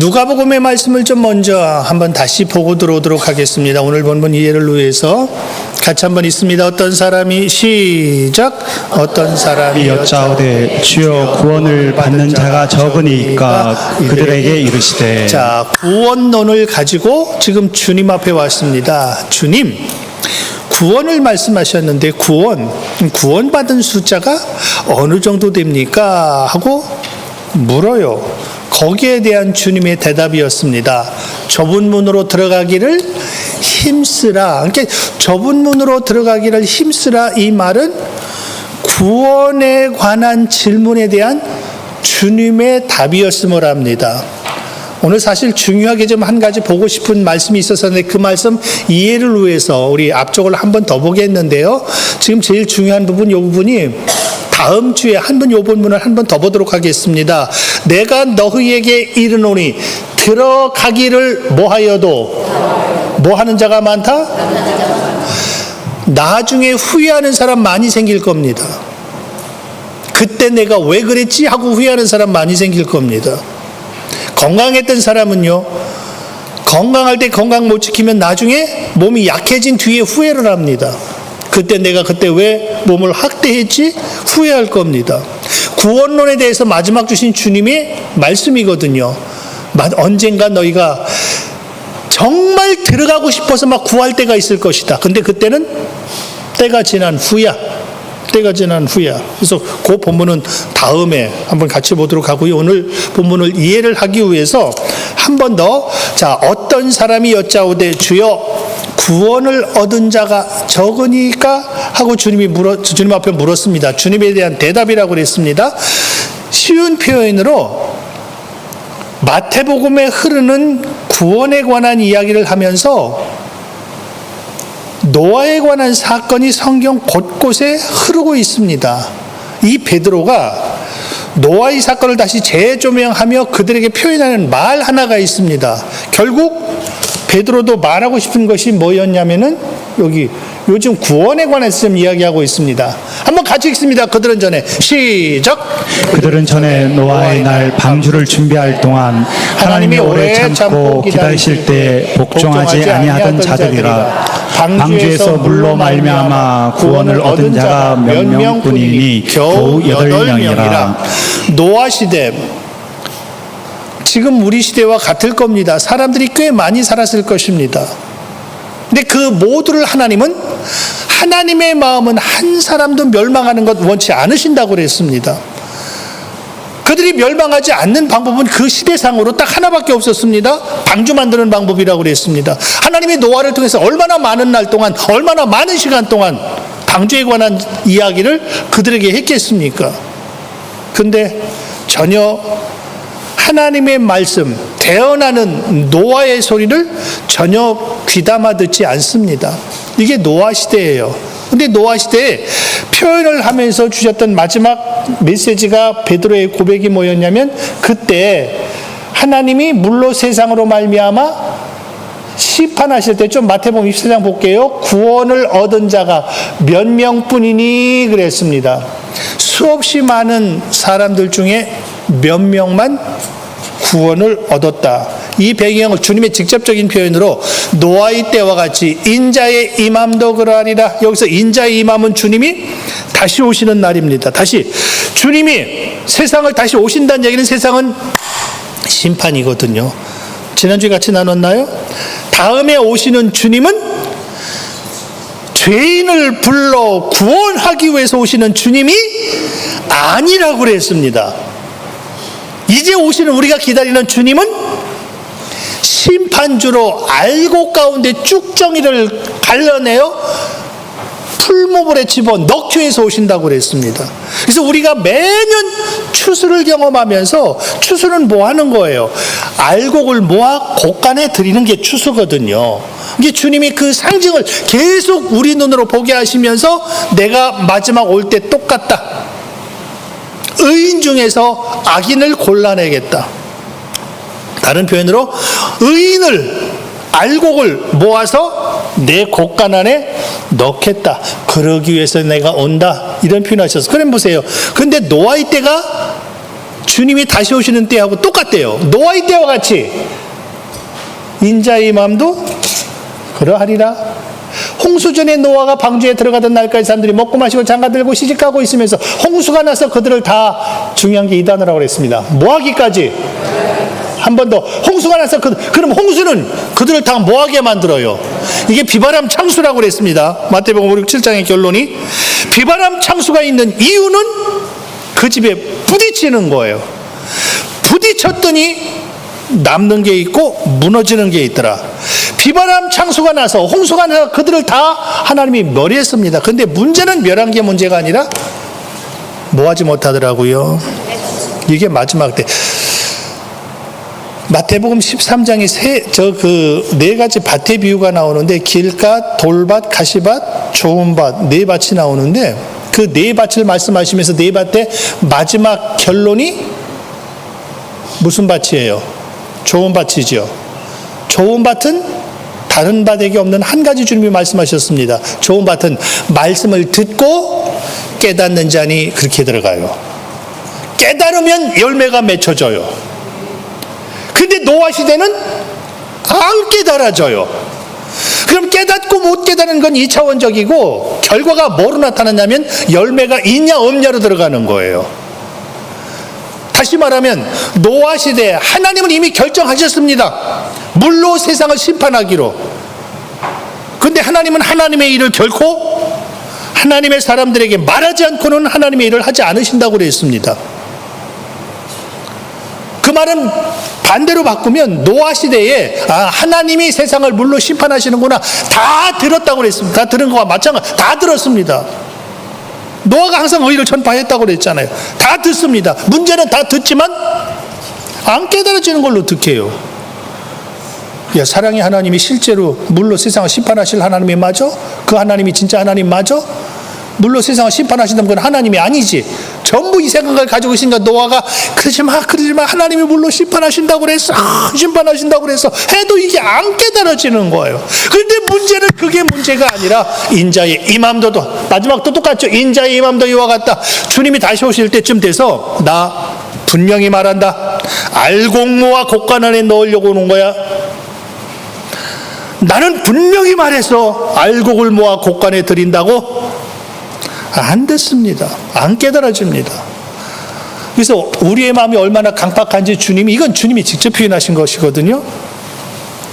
누가복음의 말씀을 좀 먼저 한번 다시 보고 들어오도록 하겠습니다. 오늘 본문 이해를 위해서 같이 한번 있습니다. 어떤 사람이 시작. 어떤 사람이 여짜오되 주여 구원을 받는 자가 적으니까 그들에게 이르시되. 자, 구원론을 가지고 지금 주님 앞에 왔습니다. 주님, 구원을 말씀하셨는데 구원받은 숫자가 어느 정도 됩니까? 하고 물어요. 거기에 대한 주님의 대답이었습니다. 좁은 문으로 들어가기를 힘쓰라. 그러니까 좁은 문으로 들어가기를 힘쓰라, 이 말은 구원에 관한 질문에 대한 주님의 답이었음을 합니다. 오늘 사실 중요하게 좀 한 가지 보고 싶은 말씀이 있었는데 그 말씀 이해를 위해서 우리 앞쪽을 한 번 더 보겠는데요. 지금 제일 중요한 부분, 이 부분이 다음 주에 이 본문을 한 번 더 보도록 하겠습니다. 내가 너희에게 이르노니 들어가기를 뭐하여도 뭐하는 자가 많다? 나중에 후회하는 사람 많이 생길 겁니다. 그때 내가 왜 그랬지 하고 후회하는 사람 많이 생길 겁니다. 건강했던 사람은요, 건강할 때 건강 못 지키면 나중에 몸이 약해진 뒤에 후회를 합니다. 그때 내가 그때 왜 몸을 학대했지? 후회할 겁니다. 구원론에 대해서 마지막 주신 주님의 말씀이거든요. 언젠가 너희가 정말 들어가고 싶어서 막 구할 때가 있을 것이다. 근데 그때는 때가 지난 후야. 때가 지난 후야. 그래서 그 본문은 다음에 한번 같이 보도록 하고요. 오늘 본문을 이해를 하기 위해서 한 번 더, 자, 어떤 사람이 여짜오되 주여 구원을 얻은 자가 적으니까 하고 주님 앞에 물었습니다. 주님에 대한 대답이라고 그랬습니다. 쉬운 표현으로 마태복음에 흐르는 구원에 관한 이야기를 하면서 노아에 관한 사건이 성경 곳곳에 흐르고 있습니다. 이 베드로가 노아의 사건을 다시 재조명하며 그들에게 표현하는 말 하나가 있습니다. 결국 베드로도 말하고 싶은 것이 뭐였냐면은 여기 요즘 구원에 관해서 좀 이야기하고 있습니다. 한번 같이 읽습니다. 그들은 전에 시작. 그들은 전에 노아의 날 방주를 준비할 동안 하나님이 오래 참고 기다리실 때 복종하지 아니하던 자들이라. 방주에서 물로 말미암아 구원을 얻은 자가 몇 명뿐이니 겨우 8명이라. 노아 시대, 지금 우리 시대와 같을 겁니다. 사람들이 꽤 많이 살았을 것입니다. 근데 그 모두를 하나님의 마음은 한 사람도 멸망하는 것 원치 않으신다고 그랬습니다. 그들이 멸망하지 않는 방법은 그 시대상으로 딱 하나밖에 없었습니다. 방주 만드는 방법이라고 그랬습니다. 하나님이 노아를 통해서 얼마나 많은 날 동안, 얼마나 많은 시간 동안 방주에 관한 이야기를 그들에게 했겠습니까? 근데 전혀 하나님의 말씀, 대언하는 노아의 소리를 전혀 귀담아 듣지 않습니다. 이게 노아 시대예요. 근데 노아 시대에 표현을 하면서 주셨던 마지막 메시지가 베드로의 고백이 뭐였냐면, 그때 하나님이 물로 세상으로 말미암아 심판하실 때, 좀 마태복음 24장 볼게요. 구원을 얻은 자가 몇 명뿐이니 그랬습니다. 수없이 많은 사람들 중에 몇 명만 구원을 얻었다. 이 배경을 주님의 직접적인 표현으로 노아의 때와 같이 인자의 임함도 그러하리라. 여기서 인자의 임함은 주님이 다시 오시는 날입니다. 다시 주님이 세상을 다시 오신다는 얘기는 세상은 심판이거든요. 지난주에 같이 나눴나요? 다음에 오시는 주님은 죄인을 불러 구원하기 위해서 오시는 주님이 아니라고 그랬습니다. 이제 오시는 우리가 기다리는 주님은 심판주로 알곡 가운데 쭉정이를 갈라내어 풀무불에 집어 넣기 위해서 오신다고 그랬습니다. 그래서 우리가 매년 추수를 경험하면서, 추수는 뭐 하는 거예요? 알곡을 모아 곡간에 드리는 게 추수거든요. 이게 주님이 그 상징을 계속 우리 눈으로 보게 하시면서 내가 마지막 올 때 똑같다. 의인 중에서 악인을 골라내겠다. 다른 표현으로 의인을, 알곡을 모아서 내 곡간 안에 넣겠다. 그러기 위해서 내가 온다. 이런 표현을 하셨어요. 그럼 보세요. 근데 노아의 때가 주님이 다시 오시는 때하고 똑같대요. 노아의 때와 같이 인자의 마음도 그러하리라. 홍수전에 노아가 방주에 들어가던 날까지 사람들이 먹고 마시고 장가들고 시집가고 있으면서 홍수가 나서 그들을 다, 중요한 게 이단으라고 그랬습니다. 뭐하기까지? 한 번 더. 홍수가 나서 그럼 홍수는 그들을 다 뭐하게 만들어요? 이게 비바람 창수라고 그랬습니다. 마태복음 5, 6, 7장의 결론이 비바람 창수가 있는 이유는 그 집에 부딪히는 거예요. 부딪혔더니 남는 게 있고 무너지는 게 있더라. 비바람 창수가 나서 홍수가 나서 그들을 다 하나님이 멸했습니다. 근데 문제는 멸한 게 문제가 아니라 뭐하지 못하더라고요. 이게 마지막 때 마태복음 13장에 네 가지 밭의 비유가 나오는데 길갓, 돌밭, 가시밭, 좋은 밭, 네 밭이 나오는데 그 네 밭을 말씀하시면서 네 밭의 마지막 결론이 무슨 밭이에요? 좋은 밭이죠. 좋은 밭은 다른 밭에게 없는 한 가지 주님이 말씀하셨습니다. 좋은 밭은 말씀을 듣고 깨닫는 자니 그렇게 들어가요. 깨달으면 열매가 맺혀져요. 근데 노아 시대는 안 깨달아져요. 그럼 깨닫고 못 깨닫는 건 2차원적이고 결과가 뭐로 나타나냐면 열매가 있냐 없냐로 들어가는 거예요. 다시 말하면 노아 시대에 하나님은 이미 결정하셨습니다. 물로 세상을 심판하기로. 근데 하나님은 하나님의 일을 결코 하나님의 사람들에게 말하지 않고는 하나님의 일을 하지 않으신다고 그랬습니다. 그 말은 반대로 바꾸면 노아 시대에 하나님이 세상을 물로 심판하시는구나 다 들었다고 그랬습니다. 다 들은 거와 마찬가지. 다 들었습니다. 노아가 항상 의를 전파했다고 그랬잖아요. 다 듣습니다. 문제는 다 듣지만 안 깨달아지는 걸로 어떻게 해요? 야, 사랑의 하나님이 실제로 물로 세상을 심판하실 하나님이 맞아? 그 하나님이 진짜 하나님 맞아? 물로 세상을 심판하시는 건 하나님이 아니지. 전부 이 생각을 가지고 있으니까 노아가 그러지 마 하나님이 물로 심판하신다고 그랬어. 심판하신다고 그랬어. 해도 이게 안 깨달아지는 거예요. 그런데 문제는 그게 문제가 아니라 인자의 임함도도 마지막도 똑같죠. 인자의 임함도 이와 같다. 주님이 다시 오실 때쯤 돼서 나 분명히 말한다. 알곡모와 곡간 안에 넣으려고 오는 거야. 나는 분명히 말해서 알곡을 모아 곡간에 들인다고 안 됐습니다. 안 깨달아집니다. 그래서 우리의 마음이 얼마나 강팍한지 이건 주님이 직접 표현하신 것이거든요.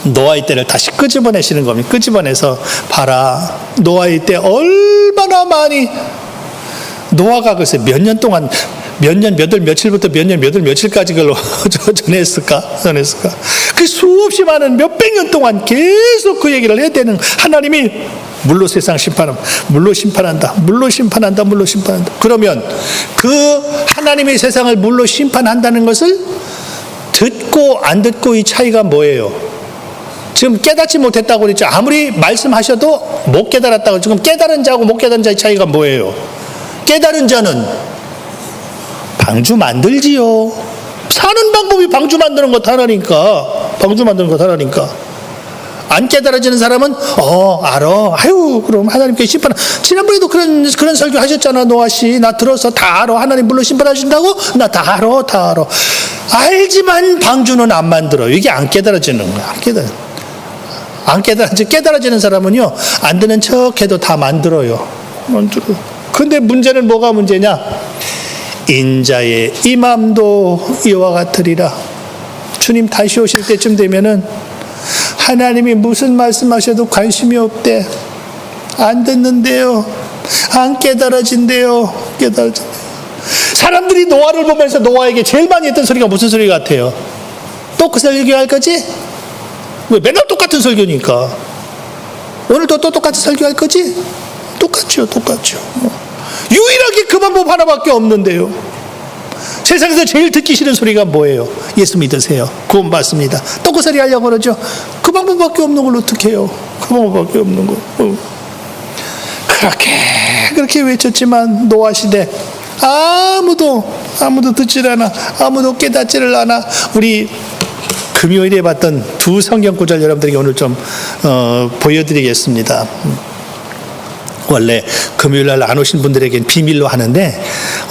노아의 때를 다시 끄집어내시는 겁니다. 끄집어내서 봐라. 노아의 때 얼마나 많이 노아가 글쎄 몇 년 동안 몇 년 몇 월 며칠부터 몇 년 몇 월 며칠까지 그걸로 전했을까? 그 수없이 많은 몇백 년 동안 계속 그 얘기를 해야 되는 하나님이 물로 세상 물로 심판한다. 그러면 그 하나님의 세상을 물로 심판한다는 것을 듣고 안 듣고의 차이가 뭐예요? 지금 깨닫지 못했다고 그랬죠. 아무리 말씀하셔도 못 깨달았다고. 지금 깨달은 자하고 못 깨달은 자의 차이가 뭐예요? 깨달은 자는 방주 만들지요. 사는 방법이 방주 만드는 것 하나니까. 안 깨달아지는 사람은 알아. 아유, 그럼 하나님께 심판. 지난번에도 그런 설교 하셨잖아, 노아 씨. 나 들어서 다 알아. 하나님 물로 심판하신다고? 나 다 알아. 알지만 방주는 안 만들어. 이게 안 깨달아지는 거야. 깨달아지는 사람은요, 안 되는 척해도 다 만들어요. 근데 문제는 뭐가 문제냐? 인자의 임함도 이와 같으리라. 주님 다시 오실 때쯤 되면은 하나님이 무슨 말씀하셔도 관심이 없대. 안 듣는데요. 안 깨달아진대요. 사람들이 노아를 보면서 노아에게 제일 많이 했던 소리가 무슨 소리 같아요? 또 그 설교 할 거지? 왜? 맨날 똑같은 설교니까. 오늘도 또 똑같은 설교 할 거지? 똑같죠. 유일하게 그 방법 하나밖에 없는데요. 세상에서 제일 듣기 싫은 소리가 뭐예요? 예수 믿으세요. 구원 받습니다. 또 그 소리 하려고 그러죠. 그 방법밖에 없는 걸 어떻게 해요? 그 방법밖에 없는 거. 그렇게 외쳤지만 노아 시대 아무도 듣질 않아. 아무도 깨닫지를 않아. 우리 금요일에 봤던 두 성경 구절 여러분들에게 오늘 좀 보여드리겠습니다. 원래 금요일 날 안 오신 분들에겐 비밀로 하는데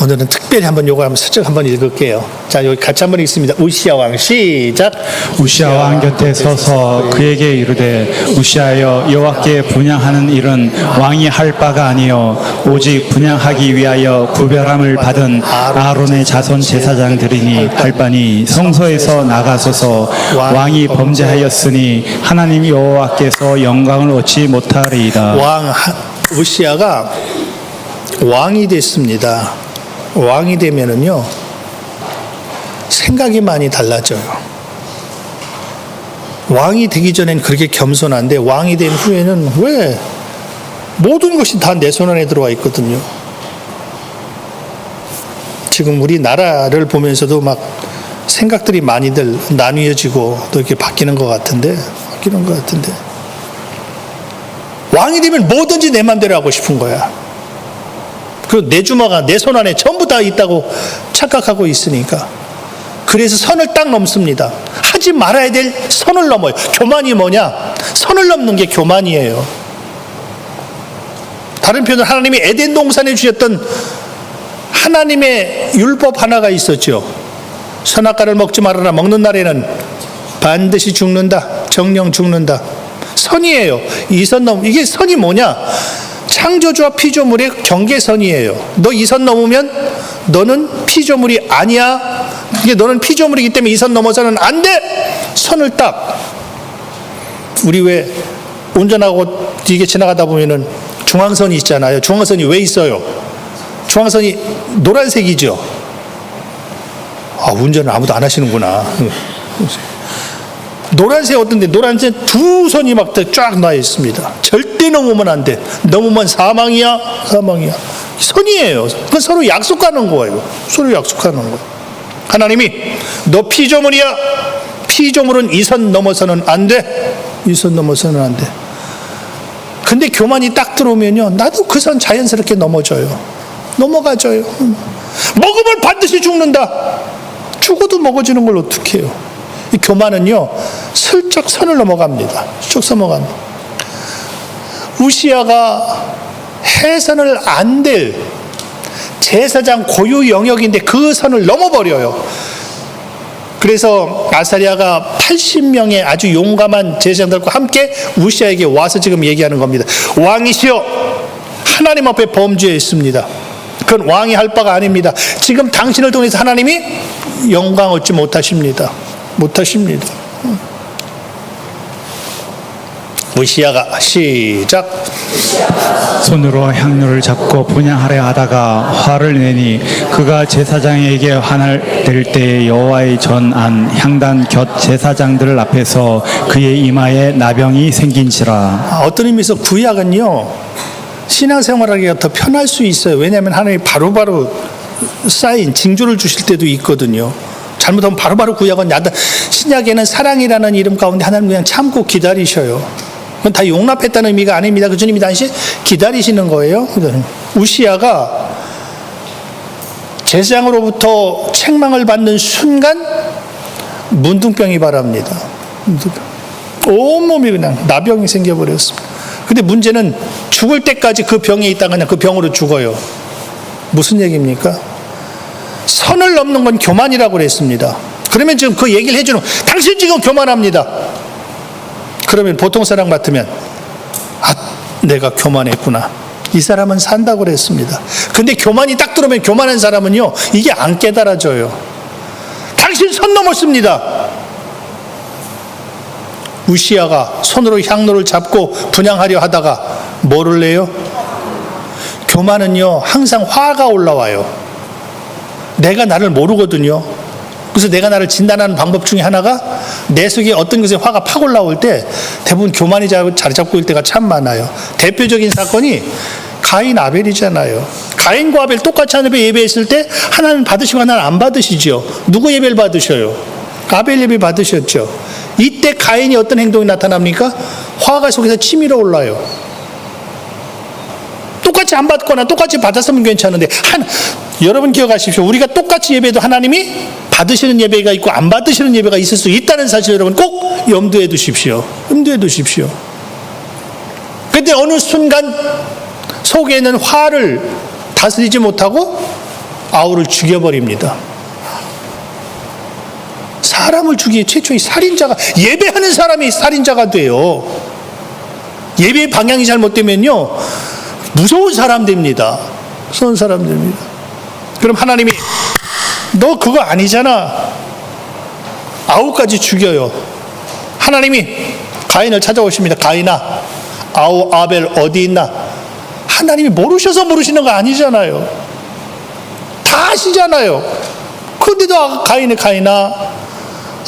오늘은 특별히 한번 요거 한번 슬쩍 한번 읽을게요. 자, 여기 같이 한번 읽습니다. 우시야 왕 시작. 우시아 왕 곁에 서서 그에게 이르되 우시아여 여호와께 분향하는 일은 왕이 할 바가 아니요 오직 분향하기 위하여 구별함을 받은 아론의 자손 제사장들이니 할 바니 성소에서 나가소서 왕이 범죄하였으니 하나님 여호와께서 영광을 얻지 못하리이다. 우시아가 왕이 됐습니다. 왕이 되면은요 생각이 많이 달라져요. 왕이 되기 전엔 그렇게 겸손한데 왕이 된 후에는 왜 모든 것이 다 내 손 안에 들어와 있거든요. 지금 우리 나라를 보면서도 막 생각들이 많이들 나뉘어지고 또 이렇게 바뀌는 것 같은데 왕이 되면 뭐든지 내 맘대로 하고 싶은 거야. 그 내 주마가 내 손 안에 전부 다 있다고 착각하고 있으니까. 그래서 선을 딱 넘습니다. 하지 말아야 될 선을 넘어요. 교만이 뭐냐? 선을 넘는 게 교만이에요. 다른 표현은 하나님이 에덴 동산에 주셨던 하나님의 율법 하나가 있었죠. 선악과를 먹지 말아라. 먹는 날에는 반드시 죽는다. 정령 죽는다. 선이에요. 이 선 넘. 이게 선이 뭐냐? 창조주와 피조물의 경계선이에요. 너 이 선 넘으면 너는 피조물이 아니야. 이게 너는 피조물이기 때문에 이 선 넘어서는 안 돼. 선을 딱. 우리 왜 운전하고 이게 지나가다 보면은 중앙선이 있잖아요. 중앙선이 왜 있어요? 중앙선이 노란색이죠. 아, 운전을 아무도 안 하시는구나. 노란색 어떤데? 노란색 두 선이 막 쫙 나 있습니다. 절대 넘으면 안 돼. 넘으면 사망이야. 선이에요. 그건 서로 약속하는 거예요. 서로 약속하는 거예요. 하나님이 너 피조물이야. 피조물은 이 선 넘어서는 안 돼. 이 선 넘어서는 안 돼. 근데 교만이 딱 들어오면요, 나도 그 선 자연스럽게 넘어가져요. 먹으면 반드시 죽는다. 죽어도 먹어지는 걸 어떻게 해요? 이 교만은요, 슬쩍 선을 넘어갑니다. 슬쩍 넘어갑니다. 우시아가 해서는 안 될 제사장 고유 영역인데 그 선을 넘어버려요. 그래서 아사랴가 80명의 아주 용감한 제사장들과 함께 우시아에게 와서 지금 얘기하는 겁니다. 왕이시여, 하나님 앞에 범죄했습니다. 그건 왕이 할 바가 아닙니다. 지금 당신을 통해서 하나님이 영광 얻지 못하십니다. 우시아가 시작. 손으로 향로를 잡고 분향하려 하다가 화를 내니 그가 제사장에게 화날 될 때 여호와의 전안 향단 곁 제사장들 앞에서 그의 이마에 나병이 생긴지라. 어떤 의미에서 구약은요, 신앙생활하기가 더 편할 수 있어요. 왜냐하면 하나님이 바로바로 사인, 징조를 주실 때도 있거든요. 잘못하면 바로바로 구약은 야단. 신약에는 사랑이라는 이름 가운데 하나님 그냥 참고 기다리셔요. 그건 다 용납했다는 의미가 아닙니다. 그 주님이 당시 기다리시는 거예요. 우시아가 제사장으로부터 책망을 받는 순간 문둥병이 발합니다. 온몸이 그냥 나병이 생겨버렸습니다. 근데 문제는 죽을 때까지 그 병에 있다가 그냥 그 병으로 죽어요. 무슨 얘기입니까? 선을 넘는 건 교만이라고 그랬습니다. 그러면 지금 그 얘기를 해주는, 당신 지금 교만합니다. 그러면 보통 사람 같으면, 아, 내가 교만했구나. 이 사람은 산다고 그랬습니다. 근데 교만이 딱 들어오면 교만한 사람은요, 이게 안 깨달아져요. 당신 선 넘었습니다. 우시아가 손으로 향로를 잡고 분향하려 하다가 뭐를 내요? 교만은요, 항상 화가 올라와요. 내가 나를 모르거든요. 그래서 내가 나를 진단하는 방법 중에 하나가 내 속에 어떤 것에 화가 팍 올라올 때 대부분 교만이 자리 잡고 있을 때가 참 많아요. 대표적인 사건이 가인 아벨이잖아요. 가인과 아벨 똑같이 하나님 앞에 예배했을 때 하나님 받으시고 하나님 안 받으시죠. 누구 예배를 받으셔요? 아벨 예배 받으셨죠. 이때 가인이 어떤 행동이 나타납니까? 화가 속에서 치밀어 올라요. 똑같이 안 받거나 똑같이 받았으면 괜찮은데, 여러분 기억하십시오. 우리가 똑같이 예배도 하나님이 받으시는 예배가 있고 안 받으시는 예배가 있을 수 있다는 사실 여러분 꼭 염두에 두십시오. 그런데 어느 순간 속에 있는 화를 다스리지 못하고 아우를 죽여버립니다. 사람을 죽이기 최초의 살인자가, 예배하는 사람이 살인자가 돼요. 예배의 방향이 잘못되면요, 무서운 사람 됩니다. 무서운 사람 됩니다. 그럼 하나님이 너 그거 아니잖아, 아우까지 죽여요. 하나님이 가인을 찾아오십니다. 가인아, 아우 아벨 어디 있나? 하나님이 모르셔서 모르시는 거 아니잖아요. 다 아시잖아요. 그런데도 가인아,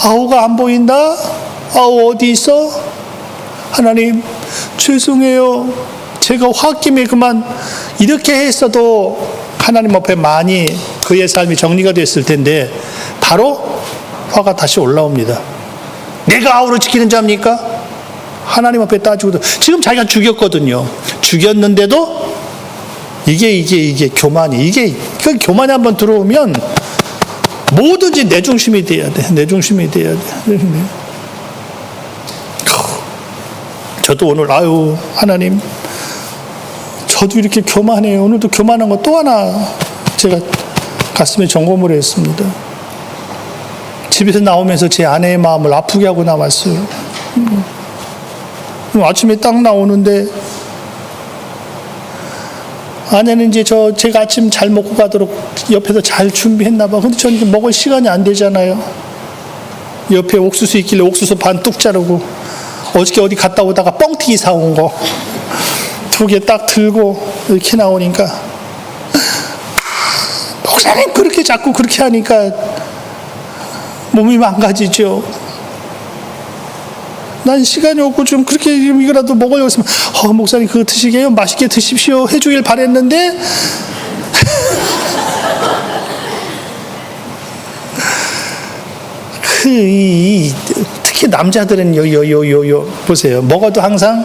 아우가 안 보인다? 아우 어디 있어? 하나님 죄송해요. 제가 홧김에 그만 이렇게 했어도 하나님 앞에 많이 그의 삶이 정리가 됐을 텐데 바로 화가 다시 올라옵니다. 내가 아우를 지키는 자입니까? 하나님 앞에 따지고도 지금 자기가 죽였거든요. 죽였는데도 이게 교만이, 그 교만이 한번 들어오면 뭐든지 내 중심이 돼야 돼. 내 중심이 돼야 돼. 저도 오늘 하나님, 저도 이렇게 교만해요. 오늘도 교만한 거 또 하나 제가 가슴에 점검을 했습니다. 집에서 나오면서 제 아내의 마음을 아프게 하고 나왔어요. 아침에 딱 나오는데 아내는 이제 제가 아침 잘 먹고 가도록 옆에서 잘 준비했나 봐. 근데 저는 먹을 시간이 안 되잖아요. 옆에 옥수수 있길래 옥수수 반 뚝 자르고, 어저께 어디 갔다 오다가 뻥튀기 사온 거 2개 딱 들고 이렇게 나오니까, 목사님 그렇게 자꾸 그렇게 하니까 몸이 망가지죠. 난 시간이 없고 좀 그렇게 이거라도 먹어요. 그랬으면 목사님 그거 드시게요? 맛있게 드십시오 해주길 바랬는데 특히 남자들은 보세요. 먹어도 항상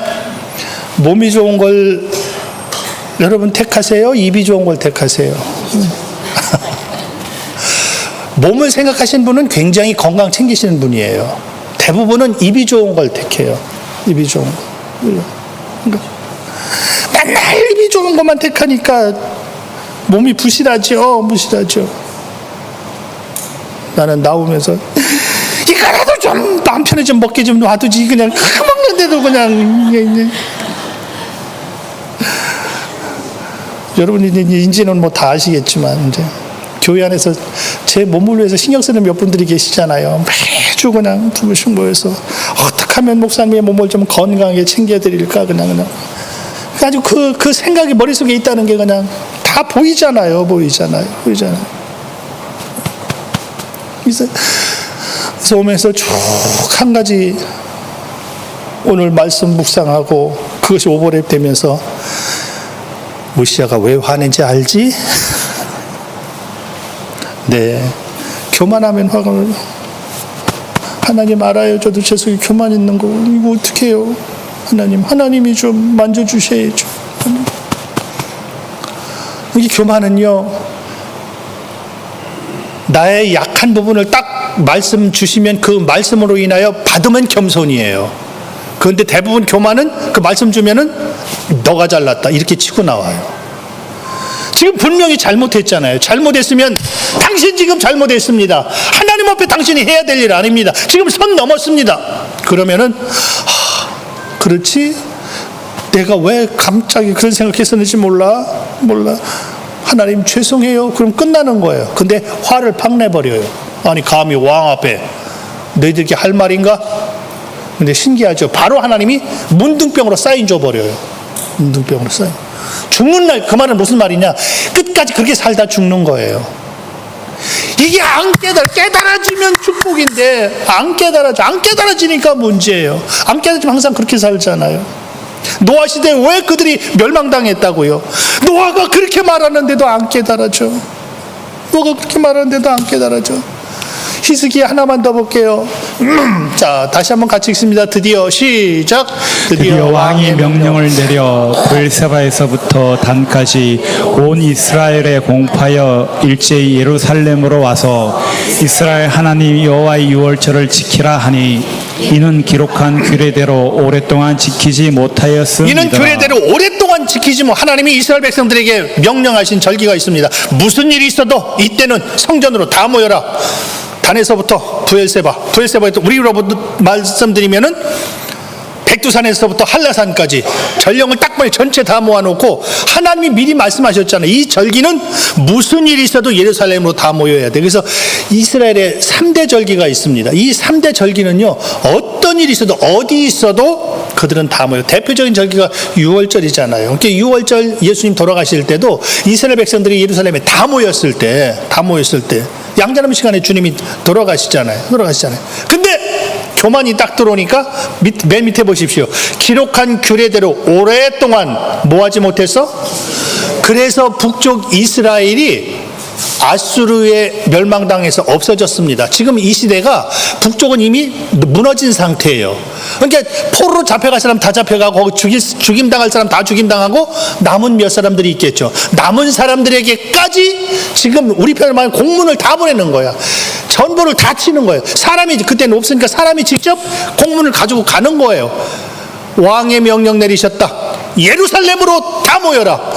몸이 좋은 걸 여러분 택하세요? 입이 좋은 걸 택하세요? 몸을 생각하시는 분은 굉장히 건강 챙기시는 분이에요. 대부분은 입이 좋은 걸 택해요. 입이 좋은 거. 맨날 입이 좋은 것만 택하니까 몸이 부실하죠. 나는 나오면서 이거라도 좀 마음 편히 좀 먹게 좀 놔두지, 그냥 먹는데도 그냥. 여러분이 이제는 뭐 다 아시겠지만, 이제 교회 안에서 제 몸을 위해서 신경 쓰는 몇 분들이 계시잖아요. 매주 그냥 두 분씩 모여서 어떻게 하면 목사님의 몸을 좀 건강하게 챙겨드릴까, 그냥. 아주 그 생각이 머릿속에 있다는 게 그냥 다 보이잖아요. 그래서 오면서 쭉 한 가지 오늘 말씀 묵상하고 그것이 오버랩 되면서, 모시아가 왜 화낸지 알지? 네, 교만하면 화가, 하나님 알아요. 저도 제 속에 교만 있는 거. 이거 어떻게 해요? 하나님이 좀 만져주셔야죠. 이게 교만은요, 나의 약한 부분을 딱 말씀 주시면 그 말씀으로 인하여 받으면 겸손이에요. 그런데 대부분 교만은 그 말씀 주면은 너가 잘났다 이렇게 치고 나와요. 지금 분명히 잘못했잖아요. 잘못했으면 당신 지금 잘못했습니다. 하나님 앞에 당신이 해야 될 일 아닙니다. 지금 선 넘었습니다. 그러면은 그렇지, 내가 왜 갑자기 그런 생각했었는지 몰라. 하나님 죄송해요. 그럼 끝나는 거예요. 근데 화를 팍 내버려요. 아니 감히 왕 앞에 너희들께 할 말인가? 근데 신기하죠. 바로 하나님이 문둥병으로 사인 줘버려요. 문둥병으로 사인. 죽는 날, 그 말은 무슨 말이냐? 끝까지 그렇게 살다 죽는 거예요. 이게 안 깨달아지면 축복인데 안 깨달아지니까 문제예요. 안 깨달아지면 항상 그렇게 살잖아요. 노아 시대에 왜 그들이 멸망당했다고요? 노아가 그렇게 말하는데도 안 깨달아져. 히스기야 하나만 더 볼게요. 자, 다시 한번 같이 읽습니다. 드디어 시작. 드디어 왕이 명령을 내려 브엘세바에서부터 단까지 온 이스라엘에 공파하여 일제히 예루살렘으로 와서 이스라엘 하나님 여호와의 유월절을 지키라 하니, 이는 기록한 규례대로 오랫동안 지키지 못하였습니다. 이는 규례대로 오랫동안 지키지 못. 하나님이 이스라엘 백성들에게 명령하신 절기가 있습니다. 무슨 일이 있어도 이때는 성전으로 다 모여라. 단에서부터 부엘세바에 우리로부터 말씀드리면은 백두산에서부터 한라산까지 전령을 딱 전체 다 모아놓고 하나님이 미리 말씀하셨잖아요. 이 절기는 무슨 일이 있어도 예루살렘으로 다 모여야 돼. 그래서 이스라엘에 3대 절기가 있습니다. 이 3대 절기는요, 어떤 일이 있어도 어디 있어도 그들은 다 모여. 대표적인 절기가 유월절이잖아요. 그러니까 유월절 예수님 돌아가실 때도 이스라엘 백성들이 예루살렘에 다 모였을 때 양자름 시간에 주님이 돌아가시잖아요. 근데 교만이 딱 들어오니까 맨 밑에 보십시오. 기록한 규례대로 오랫동안 뭐하지 못했어? 그래서 북쪽 이스라엘이 아수르에 멸망당해서 없어졌습니다. 지금 이 시대가 북쪽은 이미 무너진 상태예요. 그러니까 포로로 잡혀갈 사람 다 잡혀가고 죽임당할 사람 다 죽임당하고 남은 몇 사람들이 있겠죠. 남은 사람들에게까지 지금 우리 편을 말하면 공문을 다 보내는 거야. 전보를 다 치는 거예요. 사람이 그때는 없으니까 사람이 직접 공문을 가지고 가는 거예요. 왕의 명령 내리셨다. 예루살렘으로 다 모여라.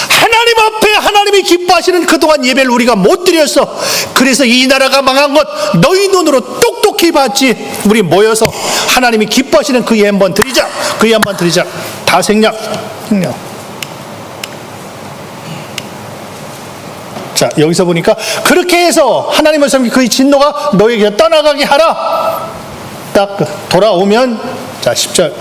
하나님 앞에 하나님이 기뻐하시는 그동안 예배를 우리가 못 드렸어. 그래서 이 나라가 망한 것 너희 눈으로 똑똑히 봤지. 우리 모여서 하나님이 기뻐하시는 그 예 한번 드리자. 다 생략. 자, 여기서 보니까 그렇게 해서 하나님을 섬기 그의 진노가 너에게 떠나가게 하라. 딱 돌아오면 자 10절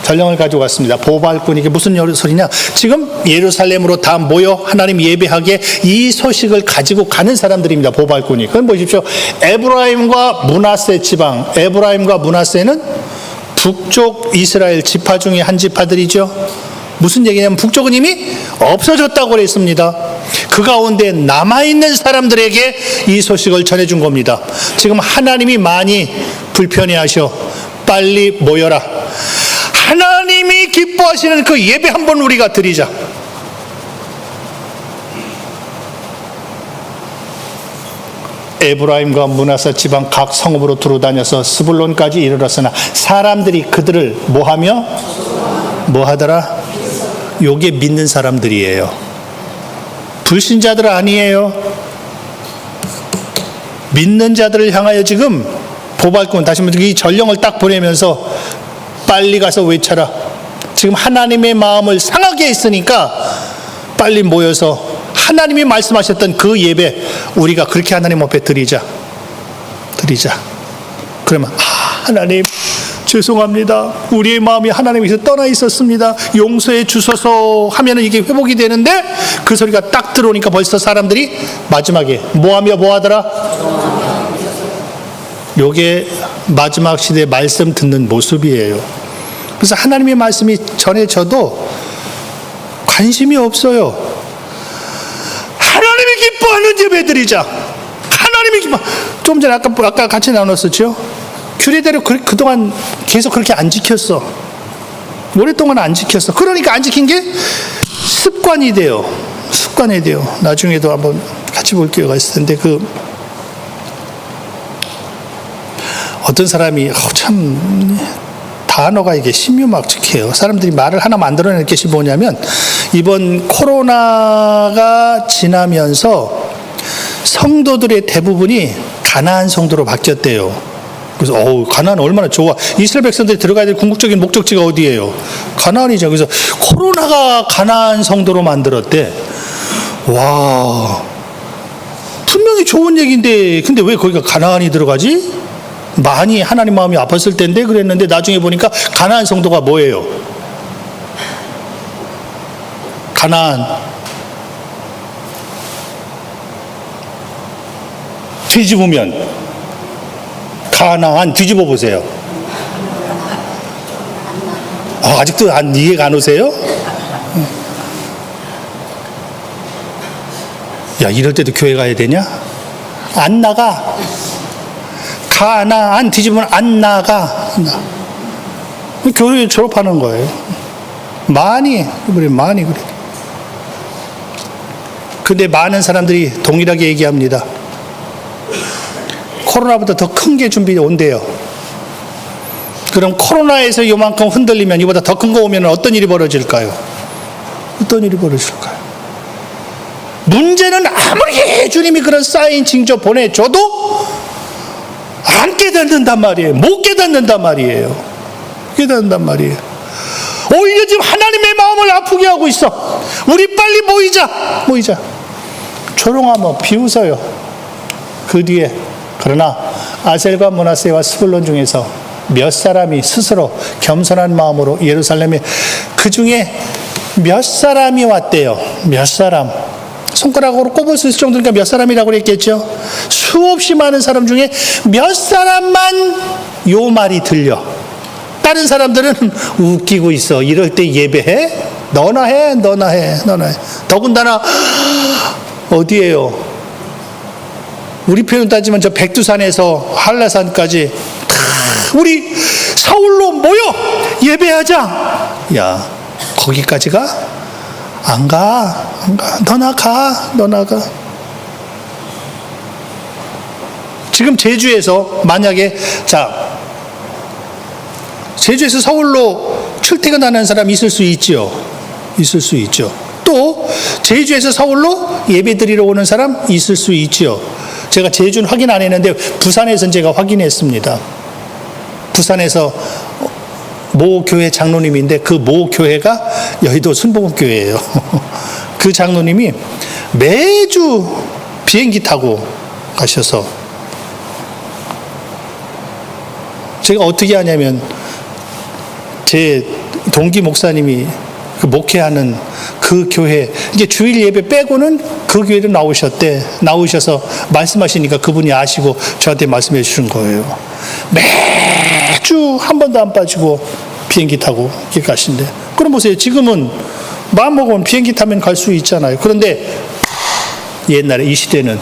전령을 가지고 왔습니다. 보발꾼 이게 무슨 소리냐? 지금 예루살렘으로 다 모여 하나님 예배하게 이 소식을 가지고 가는 사람들입니다. 보발꾼이. 그건 보십시오. 에브라임과 므낫세 지방. 에브라임과 므낫세는 북쪽 이스라엘 지파 중에 한 지파들이죠. 무슨 얘기냐면 북쪽은 이미 없어졌다고 그랬습니다. 그 가운데 남아있는 사람들에게 이 소식을 전해준 겁니다. 지금 하나님이 많이 불편해하셔. 빨리 모여라. 하나님이 기뻐하시는 그 예배 한번 우리가 드리자. 에브라임과 므낫세 지방 각 성읍으로 두루다녀서 스불론까지 이르렀으나 사람들이 그들을 뭐하더라? 요게 믿는 사람들이에요. 불신자들 아니에요. 믿는 자들을 향하여 지금 보발꾼 다시 한번 이 전령을 딱 보내면서 빨리 가서 외쳐라. 지금 하나님의 마음을 상하게 했으니까 빨리 모여서 하나님이 말씀하셨던 그 예배 우리가 그렇게 하나님 앞에 드리자. 그러면 하나님 죄송합니다. 우리의 마음이 하나님에서 떠나 있었습니다. 용서해 주소서 하면은 이게 회복이 되는데 그 소리가 딱 들어오니까 벌써 사람들이 마지막에 뭐하더라? 요게 마지막 시대의 말씀 듣는 모습이에요. 그래서 하나님의 말씀이 전해져도 관심이 없어요. 하나님이 기뻐하는 예배 드리자. 하나님이 기뻐. 좀 전에 아까 같이 나눴었죠. 규례대로 그동안 계속 그렇게 안 지켰어. 오랫동안 안 지켰어. 그러니까 안 지킨 게 습관이 돼요. 나중에도 한번 같이 볼 기회가 있을 텐데 어떤 사람이 참 단어가 이게 신묘막측해요. 사람들이 말을 하나 만들어낼 것이 뭐냐면 이번 코로나가 지나면서 성도들의 대부분이 가나안 성도로 바뀌었대요. 그래서 가나안 얼마나 좋아. 이스라엘 백성들이 들어가야 될 궁극적인 목적지가 어디예요? 가나안이죠. 그래서 코로나가 가나안 성도로 만들었대. 와, 분명히 좋은 얘기인데 근데 왜 거기가 가나안이 들어가지? 많이 하나님 마음이 아팠을 텐데 그랬는데 나중에 보니까 가나안 성도가 뭐예요? 가나안. 뒤집으면 가나안 뒤집어 보세요. 아직도 이해가 안 오세요? 야, 이럴 때도 교회 가야 되냐? 안 나가. 가나안 뒤집으면 안 나가. 교회 졸업하는 거예요. 많이 그래. 근데 많은 사람들이 동일하게 얘기합니다. 코로나보다 더 큰 게 준비 온대요. 그럼 코로나에서 요만큼 흔들리면 이보다 더 큰 거 오면 어떤 일이 벌어질까요? 어떤 일이 벌어질까요? 문제는 아무리 주님이 그런 사인 징조 보내줘도 안 깨닫는단 말이에요. 못 깨닫는단 말이에요. 깨닫는단 말이에요. 오히려 지금 하나님의 마음을 아프게 하고 있어. 우리 빨리 모이자. 조롱하며 비웃어요. 그 뒤에 그러나 아셀과 므낫세와 스불론 중에서 몇 사람이 스스로 겸손한 마음으로 예루살렘에, 그 중에 몇 사람이 왔대요. 몇 사람. 손가락으로 꼽을 수 있을 정도니까 몇 사람이라고 그랬겠죠. 수없이 많은 사람 중에 몇 사람만 요 말이 들려. 다른 사람들은 웃기고 있어. 이럴 때 예배해? 너나 해. 더군다나 어디에요? 우리 표현 따지면 저 백두산에서 한라산까지 우리 서울로 모여 예배하자. 야, 거기까지가? 안 가. 너나 가. 지금 제주에서 만약에 제주에서 서울로 출퇴근하는 사람이 있을 수 있죠. 또 제주에서 서울로 예배드리러 오는 사람 있을 수 있죠. 제가 제주는 확인 안 했는데 부산에서는 제가 확인했습니다. 부산에서 모 교회 장로님인데 그 모 교회가 여의도 순복음교회예요. 그 장로님이 매주 비행기 타고 가셔서 제가 어떻게 하냐면 제 동기 목사님이 그 목회하는 그 교회 이제 주일 예배 빼고는 그 교회로 나오셔서 말씀하시니까 그분이 아시고 저한테 말씀해 주신 거예요. 매주 한 번도 안 빠지고 비행기 타고 이렇게 가신대. 그럼 보세요. 지금은 마음 먹으면 비행기 타면 갈 수 있잖아요. 그런데 옛날에 이 시대는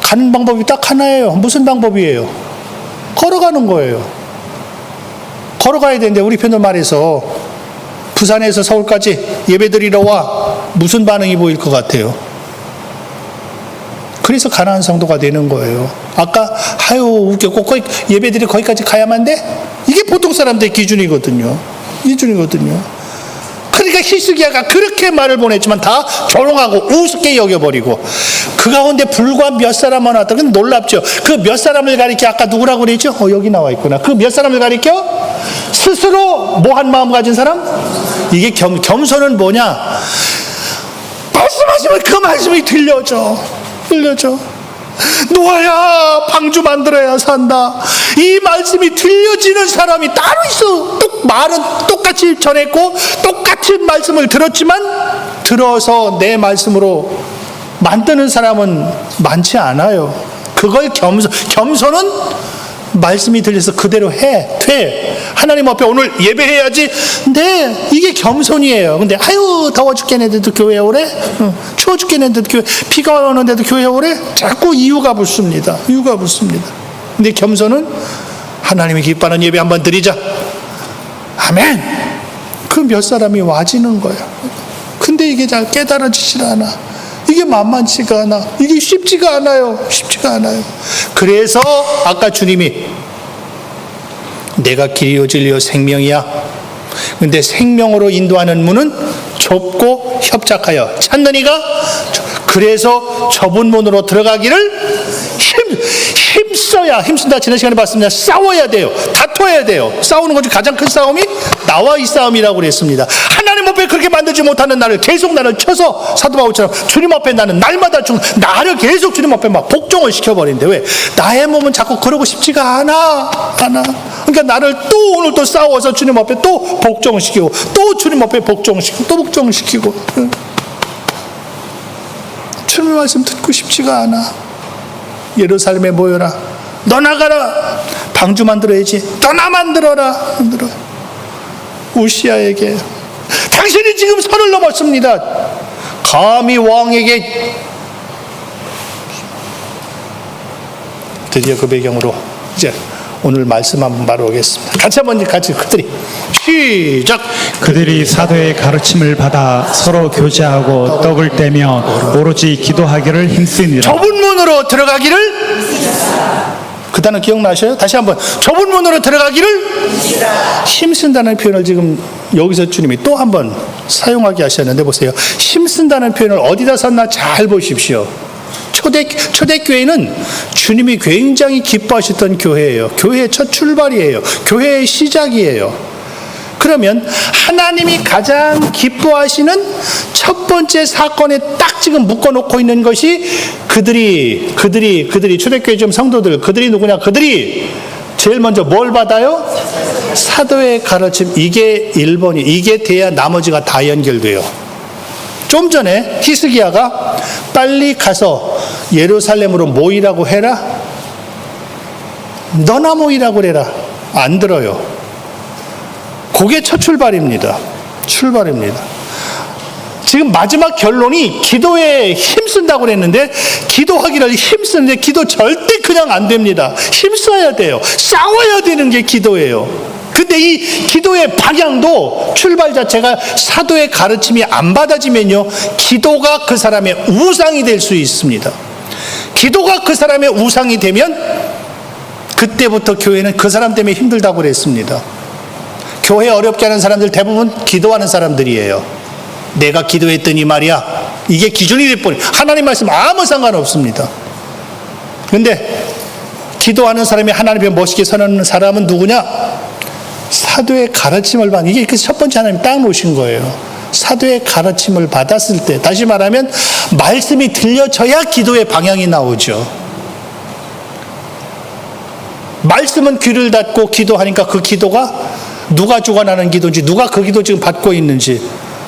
가는 방법이 딱 하나예요. 무슨 방법이에요? 걸어가는 거예요. 걸어가야 되는데 우리 편으로 말해서 부산에서 서울까지 예배드리러 와. 무슨 반응이 보일 것 같아요? 그래서 가난한 성도가 되는 거예요. 아까 웃겨 꼭 예배드리 거기까지 가야만 돼? 이게 보통 사람들의 기준이거든요. 그러니까 히스기야가 그렇게 말을 보냈지만 다 조롱하고 우습게 여겨버리고 그 가운데 불과 몇 사람만 왔다. 근데 놀랍죠. 그 몇 사람을 가리켜 아까 누구라고 그랬죠? 여기 나와 있구나. 그 몇 사람을 가리켜? 스스로 뭐한 마음 가진 사람? 이게 겸손은 뭐냐? 말씀하시면 그 말씀이 들려져. 노아야, 방주 만들어야 산다. 이 말씀이 들려지는 사람이 따로 있어. 말은 똑같이 전했고 똑같은 말씀을 들었지만 들어서 내 말씀으로 만드는 사람은 많지 않아요. 그걸 겸손은 말씀이 들려서 그대로 돼. 하나님 앞에 오늘 예배해야지. 네, 이게 겸손이에요. 근데 더워 죽겠는데도 교회 오래? 추워 죽겠는데도 교회, 비가 오는데도 교회 오래? 자꾸 이유가 붙습니다. 근데 겸손은 하나님이 기뻐하는 예배 한번 드리자. 아멘. 그 몇 사람이 와지는 거예요. 근데 이게 잘 깨달아지질 않아. 이게 만만치가 않아. 이게 쉽지가 않아요. 그래서 아까 주님이 내가 길이요 진리요 생명이야. 근데 생명으로 인도하는 문은 좁고 협착하여 찾는 이가, 그래서 좁은 문으로 들어가기를 힘쓴다. 지난 시간에 봤습니다. 싸워야 돼요. 다퉈야 돼요. 싸우는 것 중 가장 큰 싸움이 나와 이 싸움이라고 그랬습니다. 하나님 앞에 그렇게 만들지 못하는 나를 쳐서 사도 바울처럼 주님 앞에 나는 날마다 나를 계속 주님 앞에 막 복종을 시켜버린대. 왜? 나의 몸은 자꾸 그러고 싶지가 않아. 그러니까 나를 또 오늘 또 싸워서 주님 앞에 또 복종시키고 또 주님 앞에 복종시키고 또 복종시키고. 주님의 말씀 듣고 싶지가 않아. 예루살렘에 모여라. 너나 가라. 방주 만들어야지. 너나 만들어라. 우시아에게 당신이 지금 선을 넘었습니다. 감히 왕에게. 드디어 그 배경으로 이제 오늘 말씀 한번 바로 오겠습니다. 같이 그들이 시작. 그들이 사도의 가르침을 받아 서로 교제하고 떡을 떼며 오로지 기도하기를 힘쓰니라. 좁은 문으로 들어가기를. 그 단어 기억나셔요? 다시 한번. 좁은 문으로 들어가기를 힘쓴다는 표현을 지금 여기서 주님이 또 한번 사용하게 하셨는데 보세요. 힘쓴다는 표현을 어디다 썼나 잘 보십시오. 초대교회는 주님이 굉장히 기뻐하셨던 교회예요. 교회의 첫 출발이에요. 교회의 시작이에요. 그러면 하나님이 가장 기뻐하시는 첫 번째 사건에 딱 지금 묶어놓고 있는 것이 그들이 초대교회 좀 성도들, 그들이 누구냐? 그들이 제일 먼저 뭘 받아요? 사도의 가르침. 이게 1번이, 이게 돼야 나머지가 다 연결돼요. 좀 전에 히스기야가 빨리 가서 예루살렘으로 모이라고 해라. 너나 모이라고 해라. 안 들어요. 그게 첫 출발입니다. 지금 마지막 결론이 기도에 힘쓴다고 그랬는데, 기도하기를 힘쓰는데 기도 절대 그냥 안 됩니다. 힘써야 돼요. 싸워야 되는 게 기도예요. 근데 이 기도의 방향도 출발 자체가 사도의 가르침이 안 받아지면요, 기도가 그 사람의 우상이 될 수 있습니다. 기도가 그 사람의 우상이 되면 그때부터 교회는 그 사람 때문에 힘들다고 그랬습니다. 교회 어렵게 하는 사람들 대부분 기도하는 사람들이에요. 내가 기도했더니 말이야. 이게 기준이 될 뿐이. 하나님 말씀 아무 상관없습니다. 근데 기도하는 사람이 하나님 앞에 멋있게 서는 사람은 누구냐? 사도의 가르침을 받는, 이게 첫 번째 하나님 딱 놓으신 거예요. 사도의 가르침을 받았을 때, 다시 말하면 말씀이 들려져야 기도의 방향이 나오죠. 말씀은 귀를 닫고 기도하니까 그 기도가 누가 주관하는 기도인지, 누가 그 기도 지금 받고 있는지,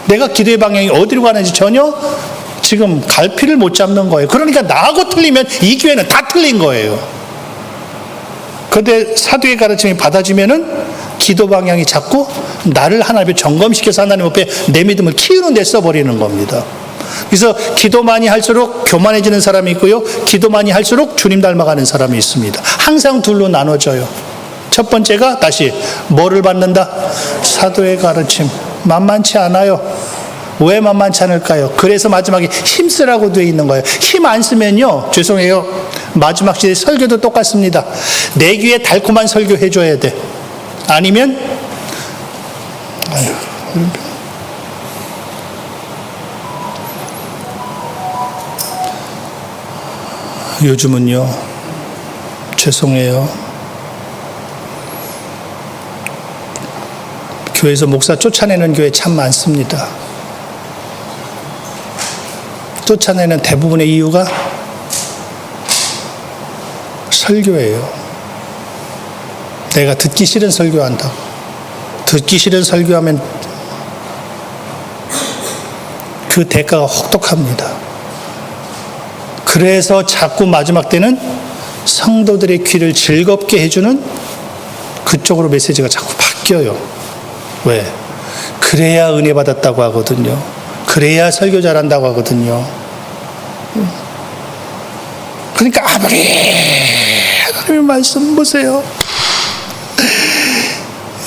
내가 기도의 방향이 어디로 가는지 전혀 지금 갈피를 못 잡는 거예요. 그러니까 나하고 틀리면 이 교회는 다 틀린 거예요. 그런데 사도의 가르침이 받아지면은 기도 방향이 자꾸 나를 하나님 앞에 점검시켜서 하나님 앞에 내 믿음을 키우는 데 써버리는 겁니다. 그래서 기도 많이 할수록 교만해지는 사람이 있고요, 기도 많이 할수록 주님 닮아가는 사람이 있습니다. 항상 둘로 나눠져요. 첫 번째가 다시 뭐를 받는다? 사도의 가르침. 만만치 않아요. 왜 만만치 않을까요? 그래서 마지막에 힘쓰라고 되어 있는 거예요. 힘 안 쓰면요, 죄송해요, 마지막 시대 설교도 똑같습니다. 내 귀에 달콤한 설교 해줘야 돼. 아니면 요즘은요, 죄송해요, 교회에서 목사 쫓아내는 교회 참 많습니다. 쫓아내는 대부분의 이유가 설교예요. 내가 듣기 싫은 설교한다고. 듣기 싫은 설교하면 그 대가가 혹독합니다. 그래서 자꾸 마지막 때는 성도들의 귀를 즐겁게 해주는 그쪽으로 메시지가 자꾸 바뀌어요. 왜? 그래야 은혜 받았다고 하거든요. 그래야 설교 잘한다고 하거든요. 그러니까 아무리 하나님의 말씀 보세요.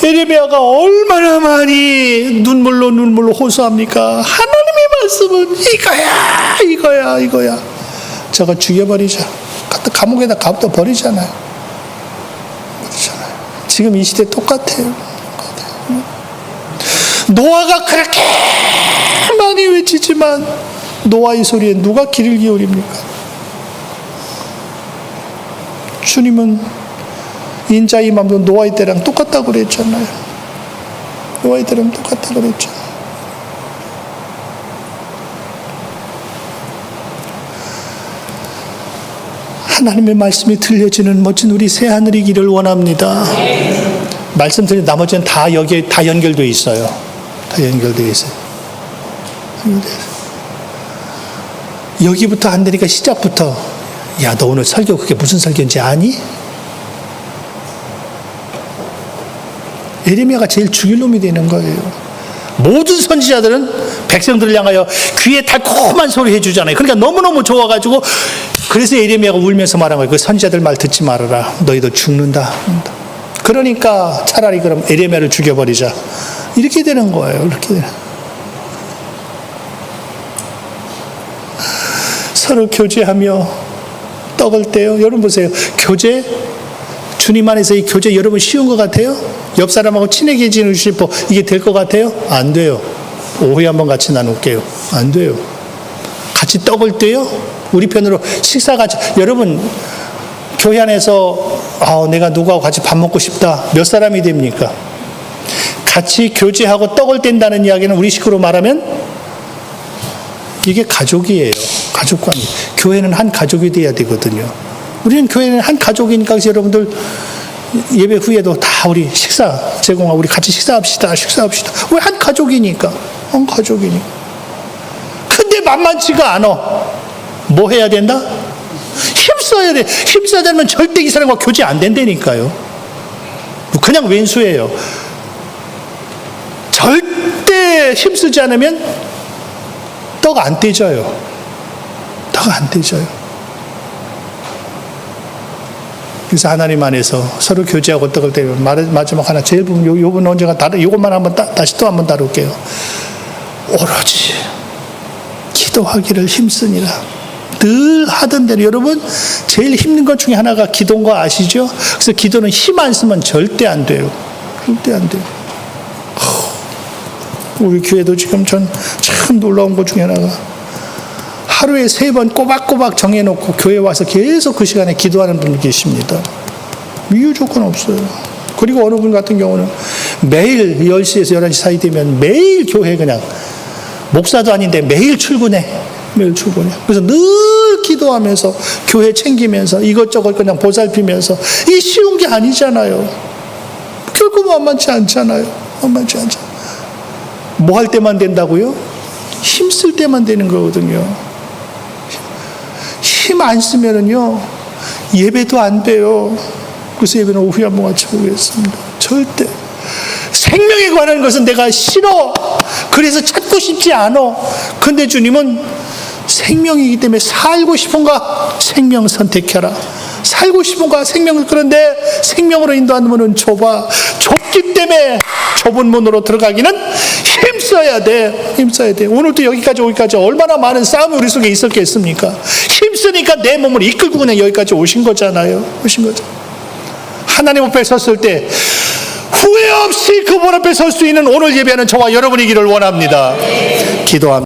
예레미야가 얼마나 많이 눈물로 호소합니까? 하나님의 말씀은 이거야. 저거 죽여버리자. 갖다 감옥에다 가둬 버리잖아요. 지금 이 시대 똑같아요. 노아가 그렇게 많이 외치지만 노아의 소리에 누가 귀를 기울입니까? 주님은 인자의 마음도 노아의 때랑 똑같다고 그랬잖아요. 노아의 때랑 똑같다고 그랬잖아요. 하나님의 말씀이 들려지는 멋진 우리 새하늘이기를 원합니다. 말씀 들린 나머지는 다 여기에 다 연결되어 있어요. 다 연결되어 있어요. 여기부터 안 되니까 시작부터, 야, 너 오늘 설교 그게 무슨 설교인지 아니? 예레미야가 제일 죽일 놈이 되는 거예요. 모든 선지자들은 백성들을 향하여 귀에 달콤한 소리 해주잖아요. 그러니까 너무너무 좋아가지고, 그래서 예레미야가 울면서 말한 거예요. 그 선지자들 말 듣지 말아라. 너희도 죽는다. 그러니까 차라리 그럼 예레미야를 죽여버리자. 이렇게 되는 거예요. 이렇게 되는. 서로 교제하며 떡을 떼요. 여러분 보세요. 교제 주님 안에서 이 교제 여러분 쉬운 것 같아요? 옆 사람하고 친해지고 싶어 이게 될 것 같아요? 안 돼요. 오후에 한번 같이 나눌게요. 안 돼요. 같이 떡을 떼요? 우리 편으로 식사 같이. 여러분 교회 안에서 내가 누구하고 같이 밥 먹고 싶다. 몇 사람이 됩니까? 같이 교제하고 떡을 뗀다는 이야기는 우리 식으로 말하면 이게 가족이에요. 가족관계. 교회는 한 가족이 돼야 되거든요. 우리는 교회는 한 가족이니까 그래서 여러분들 예배 후에도 다 우리 식사 제공하고 우리 같이 식사합시다. 왜 한 가족이니까. 한 가족이니까. 근데 만만치가 않아. 뭐 해야 된다? 힘써야 돼. 힘써야 되면 절대 이 사람과 교제 안 된다니까요. 그냥 왼수예요. 절대 힘쓰지 않으면 떡 안 떼져요. 떡 안 떼져요. 그래서 하나님 안에서 서로 교제하고 떡을 떼면 마지막 하나 제일 부분 요번 언제가 요것만 한번 다시 또 한번 다룰게요. 오로지 기도하기를 힘쓰니라. 늘 하던 대로 여러분 제일 힘든 것 중에 하나가 기도인 거 아시죠? 그래서 기도는 힘 안 쓰면 절대 안 돼요. 절대 안 돼요. 우리 교회도 지금 전 참 놀라운 것 중에 하나가 하루에 3번 꼬박꼬박 정해놓고 교회 와서 계속 그 시간에 기도하는 분이 계십니다. 이유 조건 없어요. 그리고 어느 분 같은 경우는 매일 10시에서 11시 사이 되면 매일 교회 그냥 목사도 아닌데 매일 출근해. 매일 출근해. 그래서 늘 기도하면서 교회 챙기면서 이것저것 그냥 보살피면서 이 쉬운 게 아니잖아요. 결코 만만치 않잖아요. 만만치 않잖아요. 뭐 할 때만 된다고요? 힘쓸 때만 되는 거거든요. 힘 안 쓰면은요, 예배도 안 돼요. 그래서 예배는 오후에 한번 같이 보겠습니다. 절대. 생명에 관한 것은 내가 싫어. 그래서 찾고 싶지 않아. 근데 주님은 생명이기 때문에 살고 싶은가? 생명 선택해라. 살고 싶은가? 생명을. 그런데 생명으로 인도하는 문은 좁아. 좁기 때문에 좁은 문으로 들어가기는 힘써야 돼. 힘써야 돼. 오늘도 여기까지 오기까지 얼마나 많은 싸움이 우리 속에 있었겠습니까? 힘쓰니까 내 몸을 이끌고 그냥 여기까지 오신 거잖아요. 오신 거죠. 하나님 앞에 섰을 때 후회 없이 그분 앞에 설 수 있는 오늘 예배하는 저와 여러분이기를 원합니다. 기도합니다.